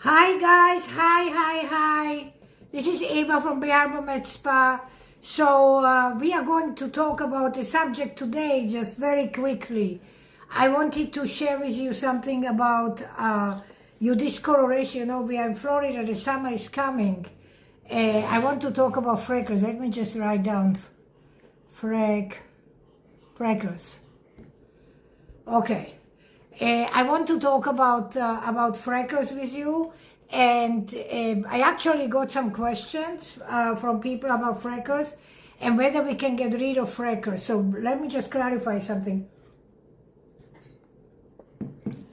Hi guys, hi. This is Eva from Bearbo Med Spa. So we are going to talk about the subject today just very quickly. I wanted to share with you something about your discoloration. You know, we are in Florida, the summer is coming. I want to talk about freckles. Let me just write down freckles. Okay. I want to talk about freckles with you, and I actually got some questions from people about freckles and whether we can get rid of freckles. So let me just clarify something.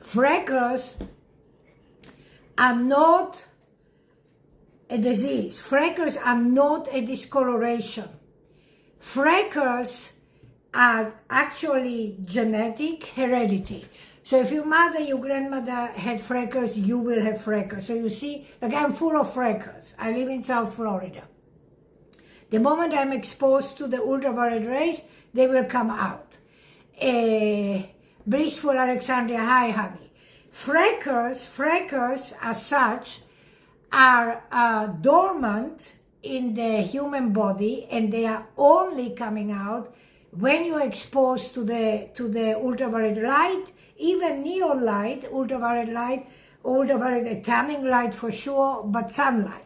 Freckles are not a disease. Freckles are not a discoloration. Freckles are actually genetic, heredity. So if your mother, your grandmother had freckles, you will have freckles. So you see, like I'm full of freckles. I live in South Florida. The moment I'm exposed to the ultraviolet rays, they will come out. Blissful Alexandria, hi honey. Freckles as such are dormant in the human body, and they are only coming out when you're exposed to the ultraviolet light, even neon light, ultraviolet tanning light for sure, but sunlight.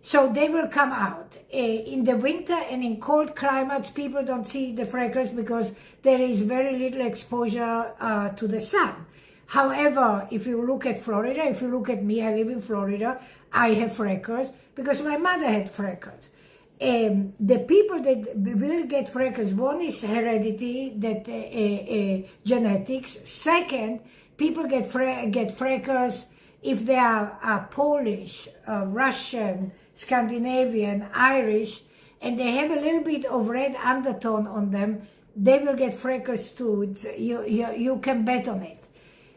So they will come out. In the winter and in cold climates, people don't see the freckles because there is very little exposure to the sun. However, if you look at Florida, if you look at me, I live in Florida, I have freckles because my mother had freckles. The people that will get freckles, one is heredity, that genetics. Second, people get freckles if they are Polish, Russian, Scandinavian, Irish, and they have a little bit of red undertone on them, they will get freckles too. You can bet on it.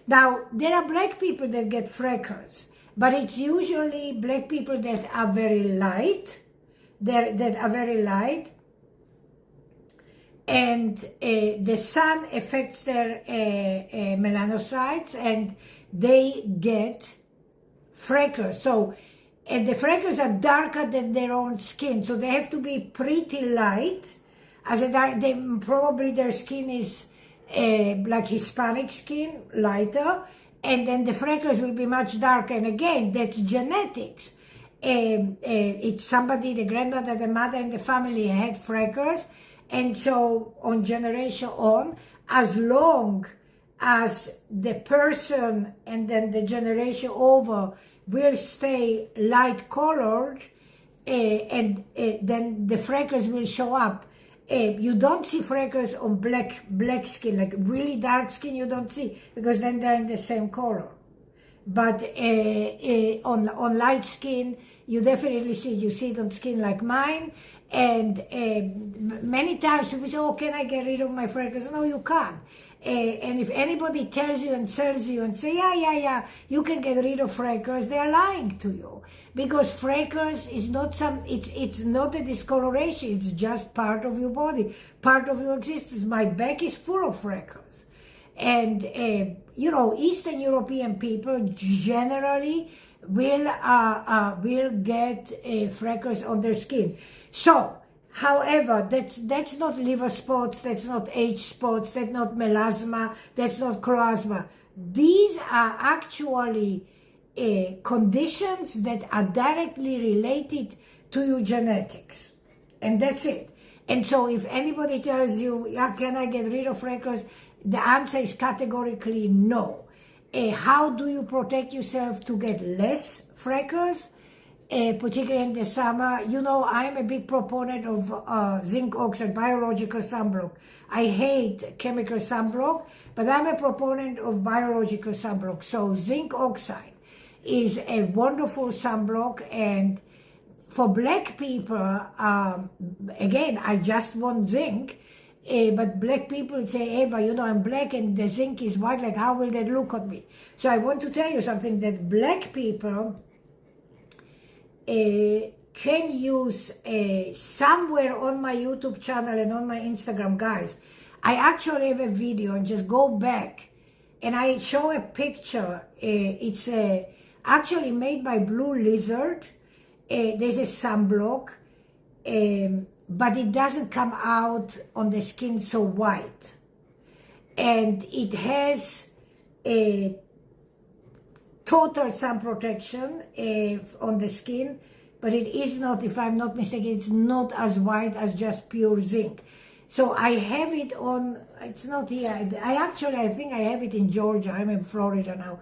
Now, there are black people that get freckles, but it's usually black people that are very light, and the sun affects their melanocytes, and they get freckles. So, and the freckles are darker than their own skin, so they have to be pretty light. Probably their skin is like Hispanic skin, lighter, and then the freckles will be much darker. And again, that's genetics. It's somebody, the grandmother, the mother in the family had freckles, and so on generation on, as long as the person and then the generation over will stay light colored, and then the freckles will show up. You don't see freckles on black skin, like really dark skin you don't see, because then they're in the same color. But on light skin, you definitely see it. You see it on skin like mine. And many times people say, oh, can I get rid of my freckles? No, you can't. And if anybody tells you and sells you and say, yeah, you can get rid of freckles, they're lying to you. Because freckles is not it's not a discoloration, it's just part of your body, part of your existence. My back is full of freckles. And, Eastern European people generally will get freckles on their skin. So, however, that's not liver spots, that's not age spots, that's not melasma, that's not chloasma. These are actually conditions that are directly related to your genetics. And that's it. And so if anybody tells you, can I get rid of freckles? The answer is categorically no. How do you protect yourself to get less freckles, particularly in the summer? I'm a big proponent of zinc oxide, biological sunblock. I hate chemical sunblock, but I'm a proponent of biological sunblock. So zinc oxide is a wonderful sunblock, and for black people, again, I just want zinc. But black people say, Eva, I'm black and the zinc is white, like how will they look at me? So I want to tell you something, that black people can use somewhere on my YouTube channel and on my Instagram, guys. I actually have a video, and just go back and I show a picture. actually made by Blue Lizard. There's a sunblock, but it doesn't come out on the skin so white. And it has a total sun protection on the skin, but it is not, if I'm not mistaken, it's not as white as just pure zinc. So I have it on, it's not here, I think I have it in Georgia, I'm in Florida now,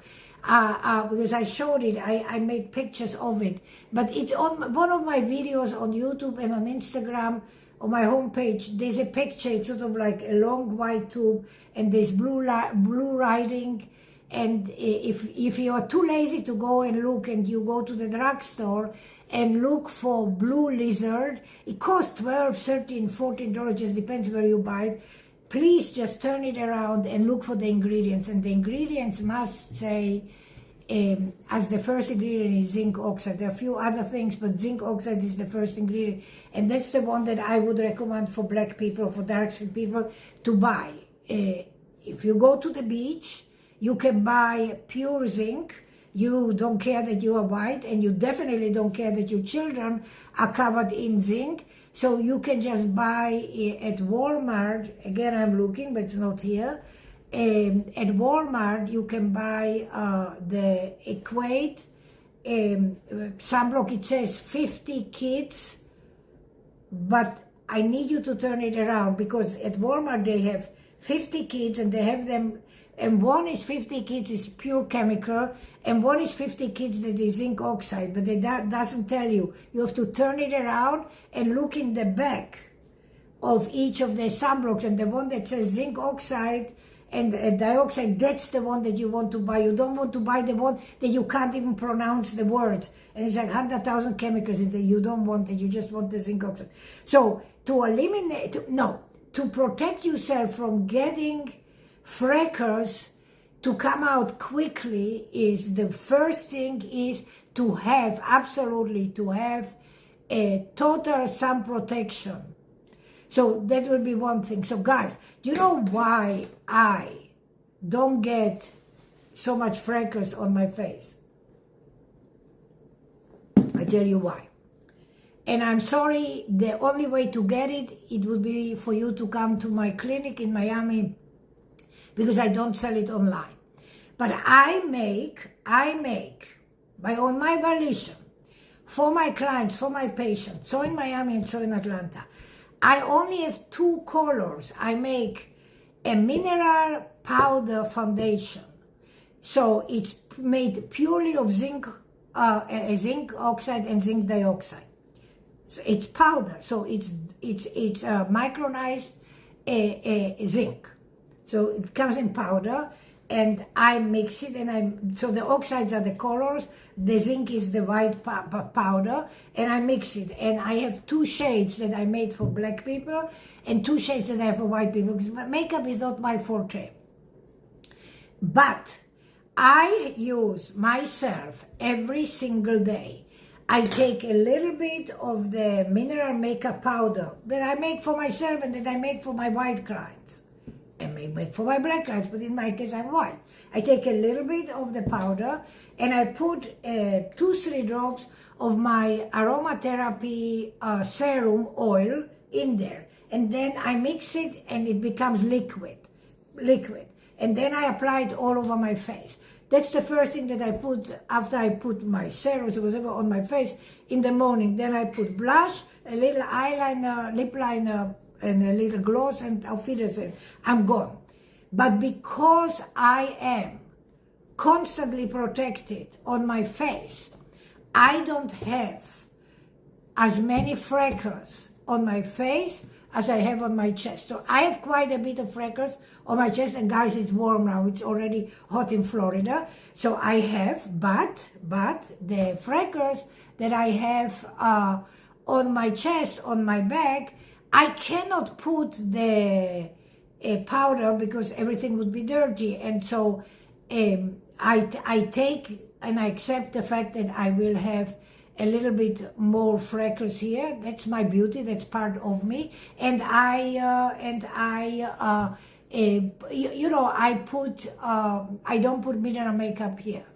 because I showed it, I made pictures of it, but it's on one of my videos on YouTube and on Instagram. On my homepage, there's a picture, it's sort of like a long white tube, and there's blue writing. And if you are too lazy to go and look, and you go to the drugstore and look for Blue Lizard, it costs $12, $13, $14, just depends where you buy it. Please just turn it around and look for the ingredients. And the ingredients must say, as the first ingredient is zinc oxide. There are a few other things, but zinc oxide is the first ingredient. And that's the one that I would recommend for black people, for dark skinned people to buy. If you go to the beach, you can buy pure zinc. You don't care that you are white, and you definitely don't care that your children are covered in zinc. So you can just buy at Walmart, again I'm looking, but it's not here. At Walmart, you can buy the Equate sunblock. It says 50 kids, but I need you to turn it around, because at Walmart they have 50 kids, and they have them, and one is 50 kids is pure chemical, and one is 50 kids that is zinc oxide, but that doesn't tell you. You have to turn it around and look in the back of each of the sunblocks, and the one that says zinc oxide and dioxide, that's the one that you want to buy. You don't want to buy the one that you can't even pronounce the words, and it's like 100,000 chemicals in there. You don't want it, you just want the zinc oxide. So to eliminate, to protect yourself from getting freckles to come out quickly, is the first thing is to have, absolutely, to have a total sun protection. So that will be one thing. So guys, do you know why I don't get so much freckles on my face? I tell you why. And I'm sorry, the only way to get it, it would be for you to come to my clinic in Miami, because I don't sell it online. But I make, by on my volition, for my clients, for my patients, so in Miami and so in Atlanta, I only have two colors. I make a mineral powder foundation. So it's made purely of zinc, zinc oxide and zinc dioxide. So it's powder, so it's micronized zinc. So it comes in powder, and I mix it, and so the oxides are the colors, the zinc is the white powder, and I mix it. And I have two shades that I made for black people, and two shades that I have for white people, because makeup is not my forte. But I use myself every single day. I take a little bit of the mineral makeup powder that I make for myself and that I make for my white clients. I may make for my black clients, but in my case I'm white. I take a little bit of the powder and I put 2-3 drops of my aromatherapy serum oil in there. And then I mix it and it becomes liquid. And then I apply it all over my face. That's the first thing that I put after I put my serums or whatever on my face in the morning. Then I put blush, a little eyeliner, lip liner, and a little gloss, and Auf Wiedersehen. I'm gone. But because I am constantly protected on my face, I don't have as many freckles on my face as I have on my chest. So I have quite a bit of freckles on my chest, and guys, it's warm now. It's already hot in Florida. So I have, but the freckles that I have on my chest, on my back, I cannot put the powder because everything would be dirty. And so I take and I accept the fact that I will have a little bit more freckles here. That's my beauty. That's part of me. And you know, I don't put mineral makeup here.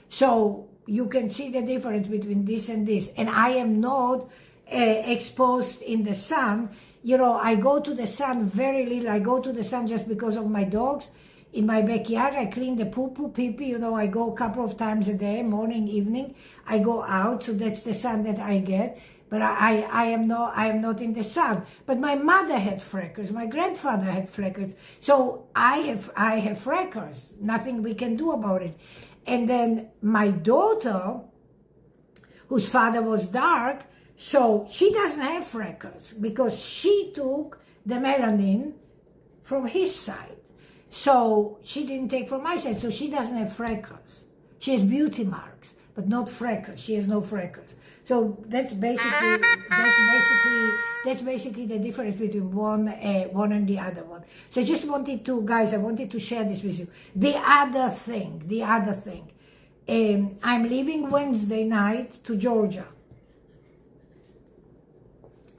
So you can see the difference between this and this. And I am not exposed in the sun. You know, I go to the sun very little. I go to the sun just because of my dogs. In my backyard, I clean the poo-poo, pee-pee. You know, I go a couple of times a day, morning, evening. I go out, so that's the sun that I get. But I am not in the sun. But my mother had freckles. My grandfather had freckles. So I have freckles. Nothing we can do about it. And then my daughter, whose father was dark, so she doesn't have freckles because she took the melanin from his side. So she didn't take from my side, so she doesn't have freckles. She has beauty marks, but not freckles. She has no freckles. So that's basically the difference between one and the other one. So I just wanted to, guys, I wanted to share this with you. The other thing, I'm leaving Wednesday night to Georgia.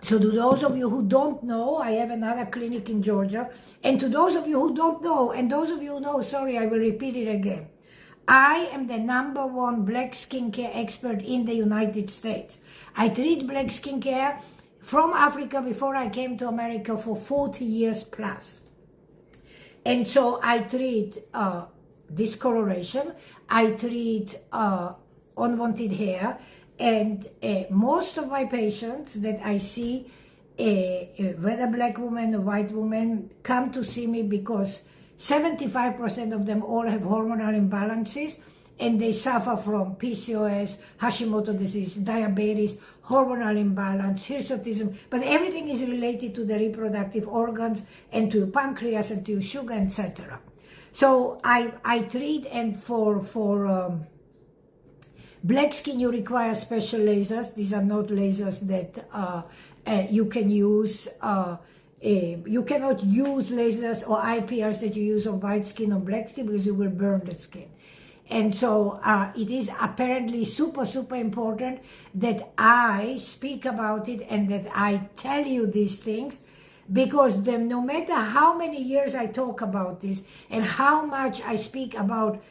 So to those of you who don't know, I have another clinic in Georgia. And to those of you who don't know, and those of you who know, sorry, I will repeat it again. I am the #1 black skincare expert in the United States. I treat black skincare from Africa before I came to America for 40 years plus. And so I treat discoloration, I treat unwanted hair, and most of my patients that I see, whether black woman or white woman, come to see me because 75% of them all have hormonal imbalances, and they suffer from PCOS, Hashimoto disease, diabetes, hormonal imbalance, hirsutism, but everything is related to the reproductive organs and to your pancreas and to your sugar, etc. So I treat, and for black skin you require special lasers. These are not lasers that you can use. You cannot use lasers or IPRs that you use on white skin or black skin because you will burn the skin. And so it is apparently super important that I speak about it and that I tell you these things, because then no matter how many years I talk about this and how much I speak about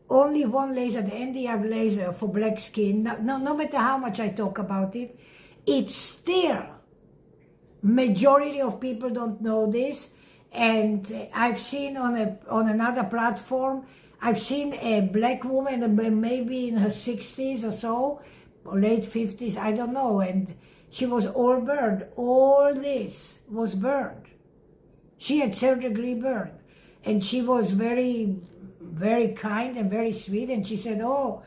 only one laser, the Nd:YAG laser for black skin, no matter how much I talk about it, it's still, majority of people don't know this. And I've seen on another platform, I've seen a black woman, maybe in her 60s or so, or late 50s, I don't know, and she was all burned. All this was burned. She had 3rd-degree burn, and she was very, very kind and very sweet, and she said, "Oh,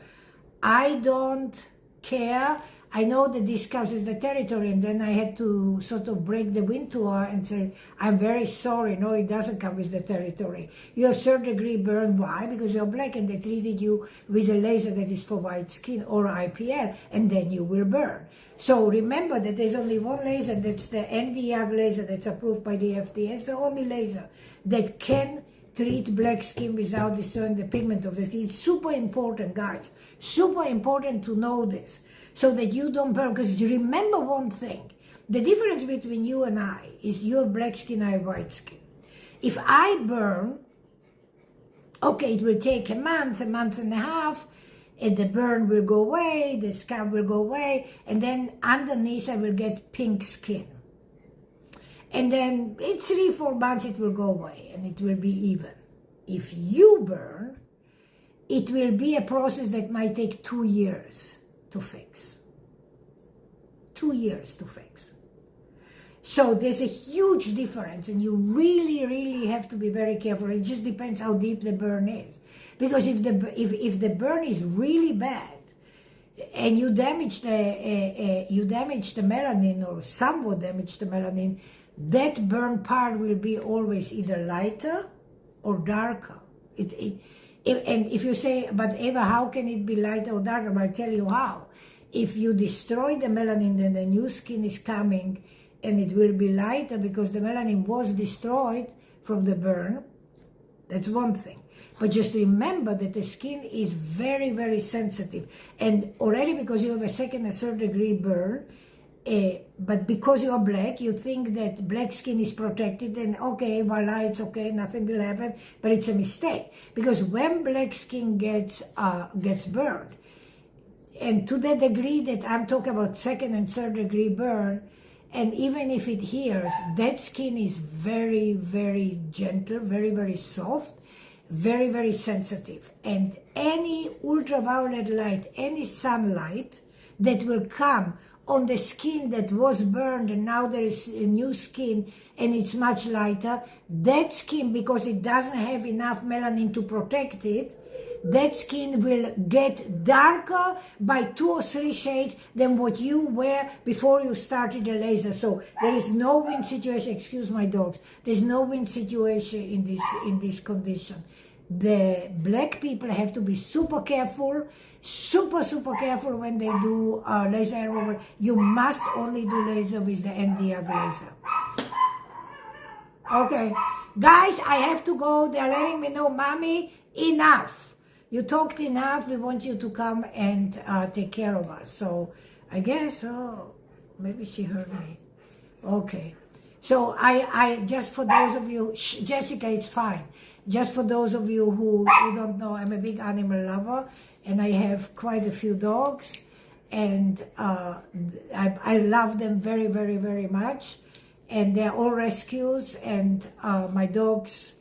I don't care. I know that this comes with the territory." And then I had to sort of break the wind to her and say, "I'm very sorry. No, it doesn't come with the territory. You have 3rd-degree burn. Why? Because you're black and they treated you with a laser that is for white skin or IPL, and then you will burn." So remember that there's only one laser, that's the Nd:YAG laser that's approved by the FDA. It's the only laser that can treat black skin without destroying the pigment of the skin. It's super important, guys. Super important to know this, so that you don't burn. Because you remember one thing, the difference between you and I is you have black skin, I have white skin. If I burn, okay, it will take a month and a half, and the burn will go away, the scab will go away, and then underneath I will get pink skin. And then in 3-4 months it will go away and it will be even. If you burn, it will be a process that might take 2 years to fix. 2 years to fix. So there's a huge difference, and you really have to be very careful. It just depends how deep the burn is. Because if the burn is really bad, and you damage the melanin, or somewhat damage the melanin, that burn part will be always either lighter or darker. And if you say, "But Eva, how can it be lighter or darker?" I'll tell you how. If you destroy the melanin, then the new skin is coming, and it will be lighter because the melanin was destroyed from the burn. That's one thing. But just remember that the skin is very sensitive. And already because you have a 2nd and 3rd-degree burn, But because you are black, you think that black skin is protected and okay, voila, it's okay, nothing will happen, but it's a mistake. Because when black skin gets burned, and to the degree that I'm talking about 2nd and 3rd degree burn, and even if it heals, that skin is very, very gentle, very, very soft, very, very sensitive. And any ultraviolet light, any sunlight that will come on the skin that was burned and now there is a new skin and it's much lighter, that skin, because it doesn't have enough melanin to protect it, that skin will get darker by 2 or 3 shades than what you were before you started the laser. So there is no win situation, excuse my dogs, there's no win situation in this condition. The black people have to be super careful, super careful when they do laser hair removal. You must only do laser with the Nd:YAG laser. Okay, guys, I have to go. They're letting me know, Mommy, enough. You talked enough. We want you to come and take care of us. So I guess, maybe she heard me. Okay. So I just for those of you, Jessica, it's fine. Just for those of you who don't know, I'm a big animal lover and I have quite a few dogs and I love them very, very, very much. And they're all rescues and my dogs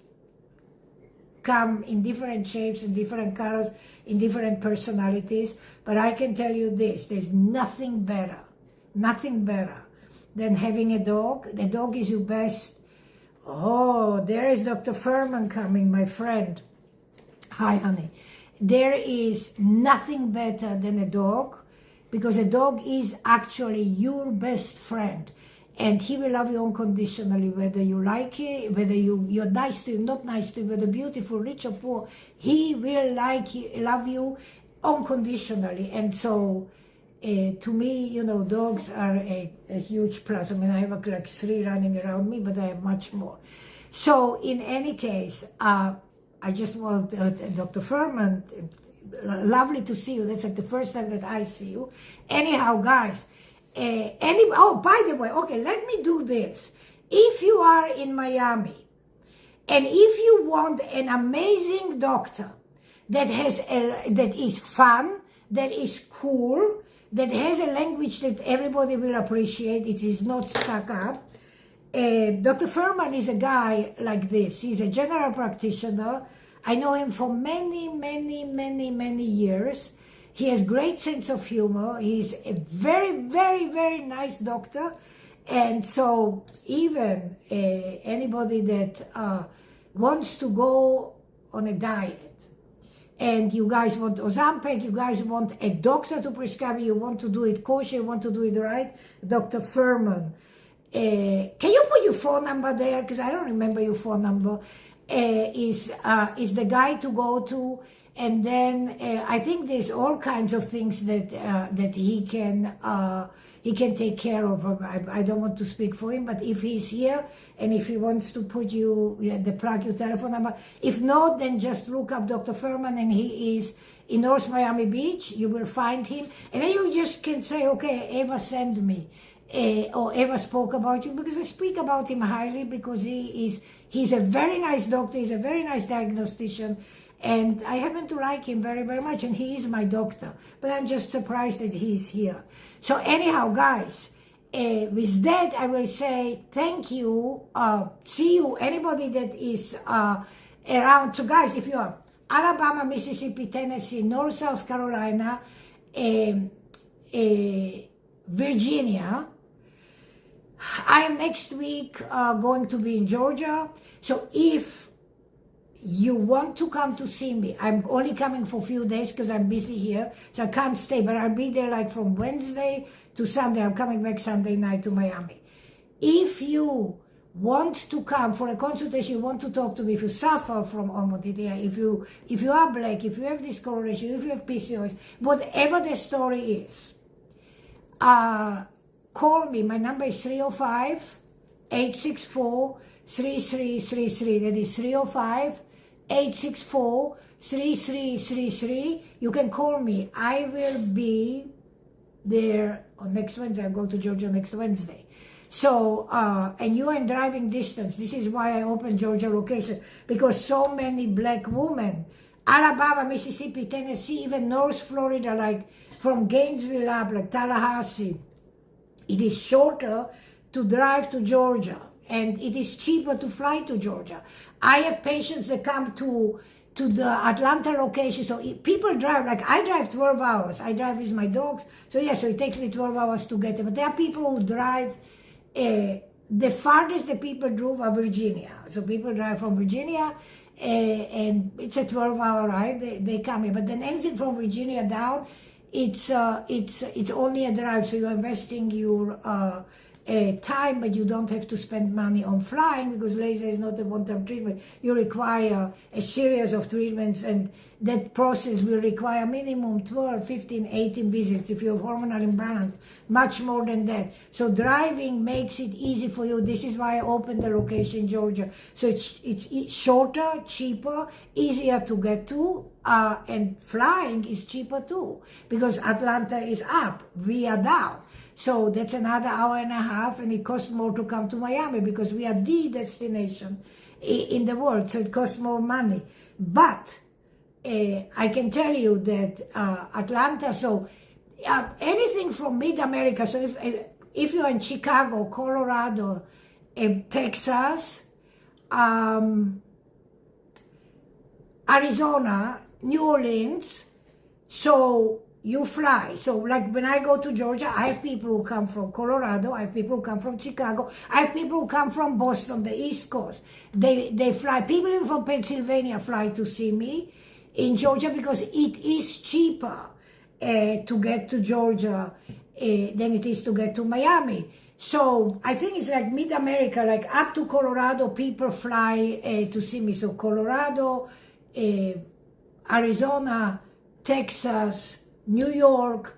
come in different shapes, in different colors, in different personalities. But I can tell you this, there's nothing better than having a dog. The dog is your best. Oh, there is Dr. Furman coming, my friend. Hi, honey. There is nothing better than a dog because a dog is actually your best friend. And he will love you unconditionally, whether you like it, whether you're nice to him, not nice to him, whether beautiful, rich or poor. He will love you unconditionally. And so, to me, you know, dogs are a huge plus. I mean, I have like 3 running around me, but I have much more. So, in any case, I just want Dr. Furman, lovely to see you. That's like the first time that I see you. Anyhow, guys. Oh, by the way, okay, let me do this. If you are in Miami and if you want an amazing doctor that is fun, that is cool, that has a language that everybody will appreciate, it is not stuck up. Dr. Furman is a guy like this. He's a general practitioner. I know him for many, many, many, many years. He has great sense of humor. He's a very, very, very nice doctor. And so even anybody that wants to go on a diet and you guys want Ozempic, you guys want a doctor to prescribe, you want to do it kosher, you want to do it right, Dr. Furman. Can you put your phone number there? Because I don't remember your phone number. Is the guy to go to. And then I think there's all kinds of things that he can take care of. I don't want to speak for him, but if he's here and if he wants to put you the plug your telephone number, if not, then just look up Dr. Furman, and he is in North Miami Beach. You will find him, and then you just can say, okay, Eva sent me, or Eva spoke about you, because I speak about him highly because he's a very nice doctor. He's a very nice diagnostician. And I happen to like him very, very much, and he is my doctor. But I'm just surprised that he's here. So anyhow, guys, with that, I will say thank you. See you, anybody that is around. So guys, if you are Alabama, Mississippi, Tennessee, North, South Carolina, Virginia, I am next week going to be in Georgia. So if you want to come to see me, I'm only coming for a few days because I'm busy here, so I can't stay, but I'll be there like from Wednesday to Sunday. I'm coming back Sunday night to Miami. If you want to come for a consultation, you want to talk to me, if you suffer from omodidea, if you are black, if you have discoloration, if you have PCOS, whatever the story is, call me. My number is 305-864-3333. That is 305-864-3333. You can call me. I will be there on next Wednesday. I go to Georgia next Wednesday. So, and you are in driving distance. This is why I opened Georgia location, because so many black women, Alabama, Mississippi, Tennessee, even North Florida, like from Gainesville up, like Tallahassee, it is shorter to drive to Georgia, and it is cheaper to fly to Georgia. I have patients that come to the Atlanta location. So people drive, like I drive 12 hours. I drive with my dogs. So yeah, so it takes me 12 hours to get there. But there are people who drive, the farthest the people drove are Virginia. So people drive from Virginia, and it's a 12-hour ride. They come here. But then anything from Virginia down, it's only a drive. So you're investing your time, but you don't have to spend money on flying, because laser is not a one-time treatment. You require a series of treatments, and that process will require minimum 12, 15, 18 visits if you have hormonal imbalance, much more than that. So driving makes it easy for you. This is why I opened the location in Georgia. So it's shorter, cheaper, easier to get to, and flying is cheaper too, because Atlanta is up, we are down. So that's another hour and a half, and it costs more to come to Miami, because we are the destination in the world, so it costs more money. But I can tell you that Atlanta, so anything from mid-America, so if you're in Chicago, Colorado, Texas, Arizona, New Orleans, so you fly. So like when I go to Georgia, I have people who come from Colorado, I have people who come from Chicago, I have people who come from Boston, the East Coast. They fly. People even from Pennsylvania fly to see me in Georgia, because it is cheaper to get to Georgia than it is to get to Miami. So I think it's like mid-America, like up to Colorado, people fly to see me. So Colorado, Arizona, Texas, New York,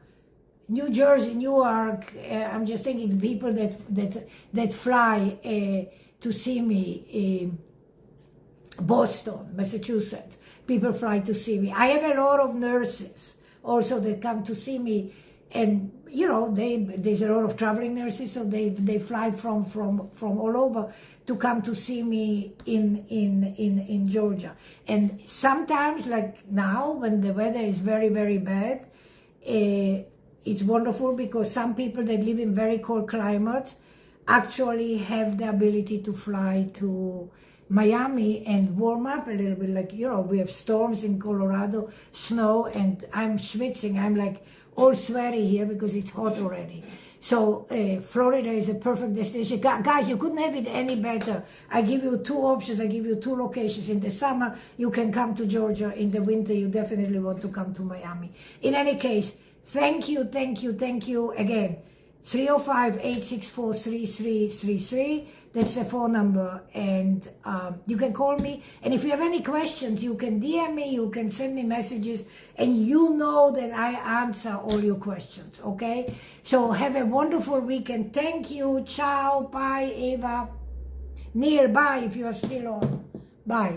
New Jersey, Newark. I'm just thinking people that fly to see me. Boston, Massachusetts, people fly to see me. I have a lot of nurses also that come to see me, and you know, there's a lot of traveling nurses, so they fly from all over to come to see me in Georgia. And sometimes, like now, when the weather is very, very bad, it's wonderful, because some people that live in very cold climates actually have the ability to fly to Miami and warm up a little bit. Like, you know, we have storms in Colorado, snow, and I'm schwitzing. I'm like all sweaty here because it's hot already. So Florida is a perfect destination. Guys, you couldn't have it any better. I give you two options. I give you two locations. In the summer, you can come to Georgia. In the winter, you definitely want to come to Miami. In any case, thank you again. 305-864-3333. That's the phone number, and you can call me. And if you have any questions, you can DM me, you can send me messages, and you know that I answer all your questions, okay? So have a wonderful weekend. Thank you. Ciao. Bye, Eva. Neil, bye if you are still on. Bye.